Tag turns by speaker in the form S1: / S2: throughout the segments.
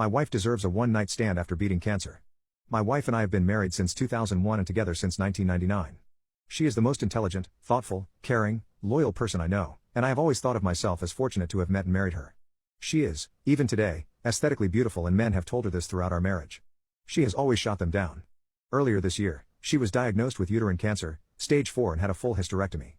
S1: My wife deserves a one-night stand after beating cancer. My wife and I have been married since 2001 and together since 1999. She is the most intelligent, thoughtful, caring, loyal person I know, and I have always thought of myself as fortunate to have met and married her. She is, even today, aesthetically beautiful, and men have told her this throughout our marriage. She has always shot them down. Earlier this year, she was diagnosed with uterine cancer, stage 4, and had a full hysterectomy.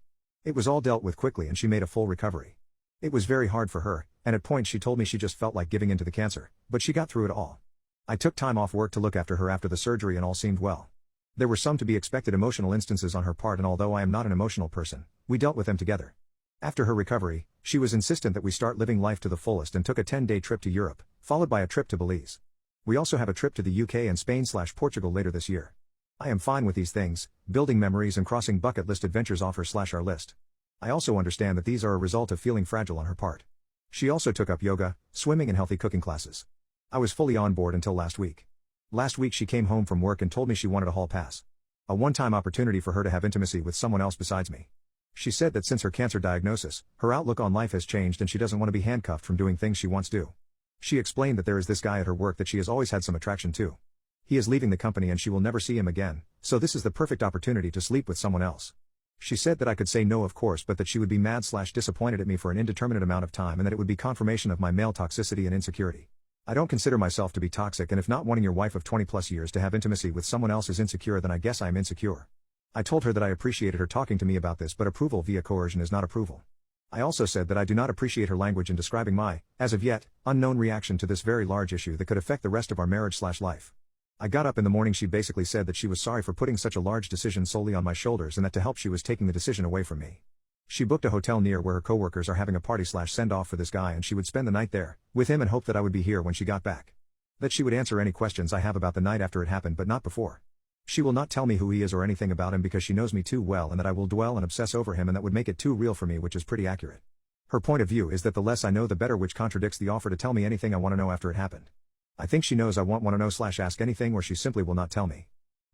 S1: It was all dealt with quickly and she made a full recovery. It was very hard for her, and at points she told me she just felt like giving in to the cancer, but she got through it all. I took time off work to look after her after the surgery and all seemed well. There were some to be expected emotional instances on her part, and although I am not an emotional person, we dealt with them together. After her recovery, she was insistent that we start living life to the fullest and took a 10-day trip to Europe, followed by a trip to Belize. We also have a trip to the UK and Spain/Portugal later this year. I am fine with these things, building memories and crossing bucket list adventures off our list. I also understand that these are a result of feeling fragile on her part. She also took up yoga, swimming and healthy cooking classes. I was fully on board until last week. Last week she came home from work and told me she wanted a hall pass. A one-time opportunity for her to have intimacy with someone else besides me. She said that since her cancer diagnosis, her outlook on life has changed and she doesn't want to be handcuffed from doing things she once do. She explained that there is this guy at her work that she has always had some attraction to. He is leaving the company and she will never see him again, so this is the perfect opportunity to sleep with someone else. She said that I could say no of course, but that she would be mad/disappointed at me for an indeterminate amount of time and that it would be confirmation of my male toxicity and insecurity. I don't consider myself to be toxic, and if not wanting your wife of 20+ years to have intimacy with someone else is insecure, then I guess I am insecure. I told her that I appreciated her talking to me about this, but approval via coercion is not approval. I also said that I do not appreciate her language in describing my, as of yet, unknown reaction to this very large issue that could affect the rest of our marriage/life. I got up in the morning, she basically said that she was sorry for putting such a large decision solely on my shoulders and that to help she was taking the decision away from me. She booked a hotel near where her coworkers are having a party/send-off for this guy, and she would spend the night there, with him, and hoped that I would be here when she got back. That she would answer any questions I have about the night after it happened, but not before. She will not tell me who he is or anything about him because she knows me too well and that I will dwell and obsess over him, and that would make it too real for me, which is pretty accurate. Her point of view is that the less I know the better, which contradicts the offer to tell me anything I want to know after it happened. I think she knows I won't want to know/ask anything, or she simply will not tell me.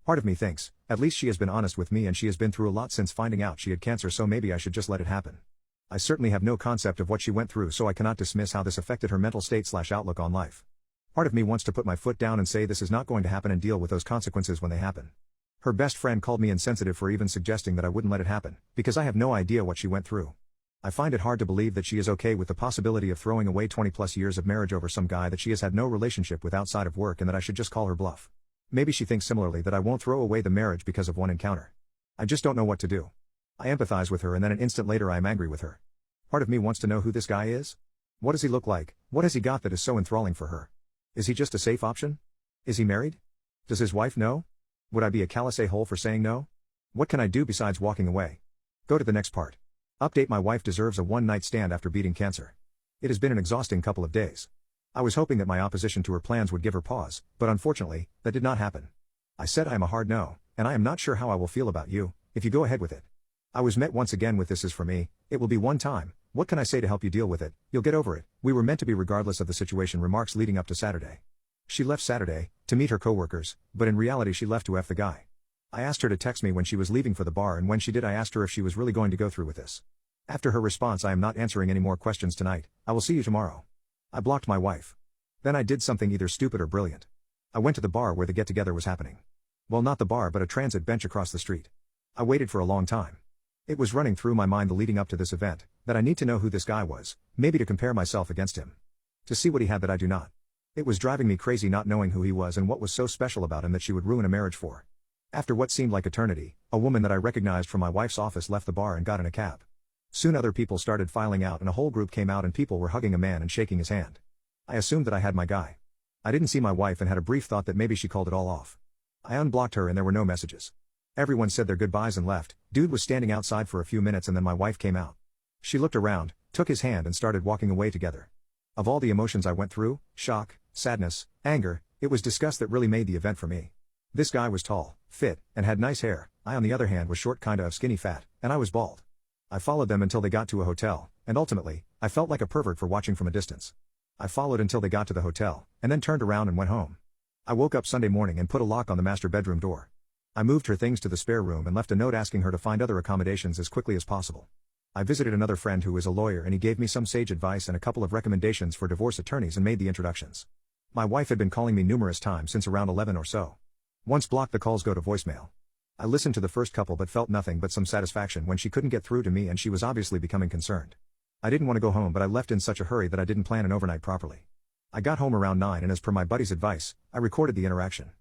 S1: Part of me thinks, at least she has been honest with me and she has been through a lot since finding out she had cancer, so maybe I should just let it happen. I certainly have no concept of what she went through, so I cannot dismiss how this affected her mental state/outlook on life. Part of me wants to put my foot down and say this is not going to happen and deal with those consequences when they happen. Her best friend called me insensitive for even suggesting that I wouldn't let it happen, because I have no idea what she went through. I find it hard to believe that she is okay with the possibility of throwing away 20+ years of marriage over some guy that she has had no relationship with outside of work, and that I should just call her bluff. Maybe she thinks similarly, that I won't throw away the marriage because of one encounter. I just don't know what to do. I empathize with her, and then an instant later I am angry with her. Part of me wants to know who this guy is. What does he look like? What has he got that is so enthralling for her? Is he just a safe option? Is he married? Does his wife know? Would I be a callous a-hole for saying no? What can I do besides walking away? Go to the next part. Update: my wife deserves a one-night stand after beating cancer. It has been an exhausting couple of days. I was hoping that my opposition to her plans would give her pause, but unfortunately, that did not happen. I said I am a hard no, and I am not sure how I will feel about you, if you go ahead with it. I was met once again with this is for me, it will be one time, what can I say to help you deal with it, you'll get over it, we were meant to be regardless of the situation, remarks leading up to Saturday. She left Saturday, to meet her coworkers, but in reality she left to F the guy. I asked her to text me when she was leaving for the bar, and when she did I asked her if she was really going to go through with this. After her response, I am not answering any more questions tonight, I will see you tomorrow. I blocked my wife. Then I did something either stupid or brilliant. I went to the bar where the get-together was happening. Well, not the bar, but a transit bench across the street. I waited for a long time. It was running through my mind the leading up to this event, that I need to know who this guy was, maybe to compare myself against him. To see what he had that I do not. It was driving me crazy not knowing who he was and what was so special about him that she would ruin a marriage for. After what seemed like eternity, a woman that I recognized from my wife's office left the bar and got in a cab. Soon other people started filing out and a whole group came out and people were hugging a man and shaking his hand. I assumed that I had my guy. I didn't see my wife and had a brief thought that maybe she called it all off. I unblocked her and there were no messages. Everyone said their goodbyes and left. Dude was standing outside for a few minutes and then my wife came out. She looked around, took his hand and started walking away together. Of all the emotions I went through, shock, sadness, anger, it was disgust that really made the event for me. This guy was tall, fit, and had nice hair. I on the other hand was short, kinda of skinny fat, and I was bald. I followed them until they got to a hotel, and ultimately, I felt like a pervert for watching from a distance. I followed until they got to the hotel, and then turned around and went home. I woke up Sunday morning and put a lock on the master bedroom door. I moved her things to the spare room and left a note asking her to find other accommodations as quickly as possible. I visited another friend who is a lawyer and he gave me some sage advice and a couple of recommendations for divorce attorneys and made the introductions. My wife had been calling me numerous times since around 11 or so. Once blocked, the calls go to voicemail. I listened to the first couple but felt nothing but some satisfaction when she couldn't get through to me and she was obviously becoming concerned. I didn't want to go home, but I left in such a hurry that I didn't plan an overnight properly. I got home around 9 and as per my buddy's advice, I recorded the interaction.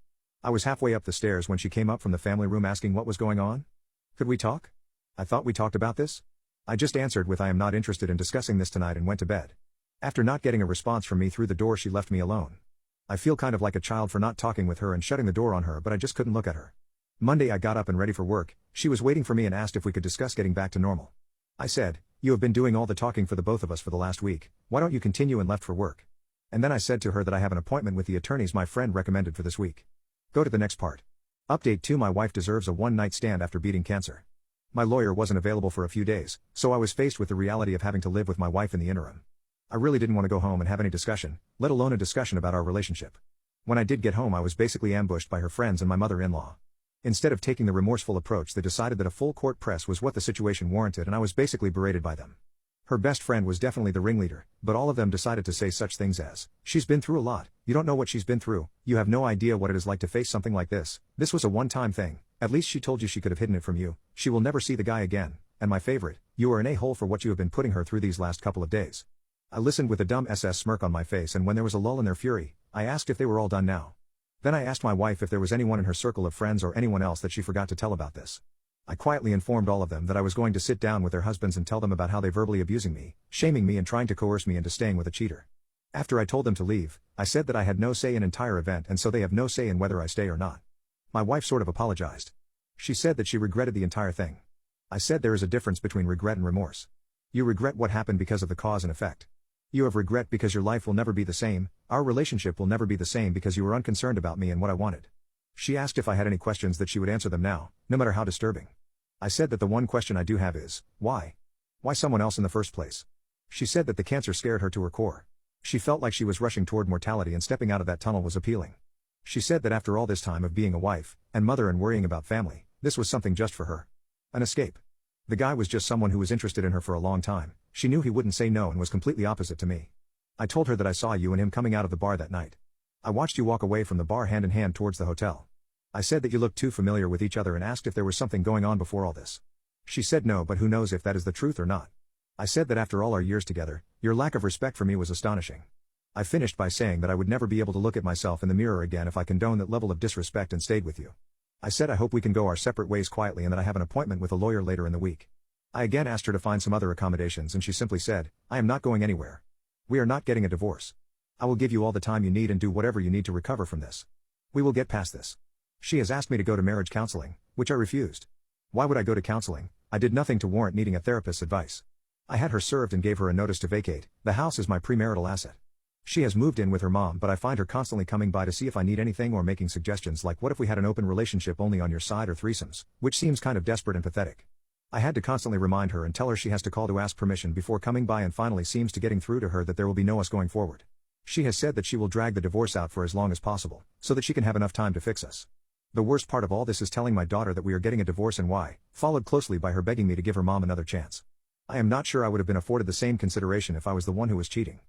S1: I was halfway up the stairs when she came up from the family room asking what was going on. Could we talk? I thought we talked about this. I just answered with I am not interested in discussing this tonight and went to bed. After not getting a response from me through the door, she left me alone. I feel kind of like a child for not talking with her and shutting the door on her, but I just couldn't look at her. Monday I got up and ready for work. She was waiting for me and asked if we could discuss getting back to normal. I said, "You have been doing all the talking for the both of us for the last week, why don't you continue?" and left for work. And then I said to her that I have an appointment with the attorneys my friend recommended for this week. Go to the next part. Update 2: My wife deserves a one-night stand after beating cancer. My lawyer wasn't available for a few days, so I was faced with the reality of having to live with my wife in the interim. I really didn't want to go home and have any discussion, let alone a discussion about our relationship. When I did get home, I was basically ambushed by her friends and my mother-in-law. Instead of taking the remorseful approach, they decided that a full court press was what the situation warranted, and I was basically berated by them. Her best friend was definitely the ringleader, but all of them decided to say such things as, "She's been through a lot, you don't know what she's been through, you have no idea what it is like to face something like this, this was a one-time thing, at least she told you she could have hidden it from you, she will never see the guy again," and my favorite, "You are an a-hole for what you have been putting her through these last couple of days." I listened with a dumb smirk on my face, and when there was a lull in their fury, I asked if they were all done now. Then I asked my wife if there was anyone in her circle of friends or anyone else that she forgot to tell about this. I quietly informed all of them that I was going to sit down with their husbands and tell them about how they verbally abusing me, shaming me and trying to coerce me into staying with a cheater. After I told them to leave, I said that I had no say in entire event and so they have no say in whether I stay or not. My wife sort of apologized. She said that she regretted the entire thing. I said there is a difference between regret and remorse. You regret what happened because of the cause and effect. You have regret because your life will never be the same, our relationship will never be the same because you were unconcerned about me and what I wanted. She asked if I had any questions that she would answer them now, no matter how disturbing. I said that the one question I do have is, why? Why someone else in the first place? She said that the cancer scared her to her core. She felt like she was rushing toward mortality and stepping out of that tunnel was appealing. She said that after all this time of being a wife, and mother and worrying about family, this was something just for her. An escape. The guy was just someone who was interested in her for a long time, she knew he wouldn't say no and was completely opposite to me. I told her that I saw you and him coming out of the bar that night. I watched you walk away from the bar hand in hand towards the hotel. I said that you looked too familiar with each other and asked if there was something going on before all this. She said no, but who knows if that is the truth or not. I said that after all our years together, your lack of respect for me was astonishing. I finished by saying that I would never be able to look at myself in the mirror again if I condoned that level of disrespect and stayed with you. I said I hope we can go our separate ways quietly and that I have an appointment with a lawyer later in the week. I again asked her to find some other accommodations and she simply said, "I am not going anywhere. We are not getting a divorce. I will give you all the time you need and do whatever you need to recover from this. We will get past this." She has asked me to go to marriage counseling, which I refused. Why would I go to counseling? I did nothing to warrant needing a therapist's advice. I had her served and gave her a notice to vacate. The house is my premarital asset. She has moved in with her mom, but I find her constantly coming by to see if I need anything or making suggestions like what if we had an open relationship only on your side or threesomes, which seems kind of desperate and pathetic. I had to constantly remind her and tell her she has to call to ask permission before coming by and finally seems to getting through to her that there will be no us going forward. She has said that she will drag the divorce out for as long as possible, so that she can have enough time to fix us. The worst part of all this is telling my daughter that we are getting a divorce and why, followed closely by her begging me to give her mom another chance. I am not sure I would have been afforded the same consideration if I was the one who was cheating.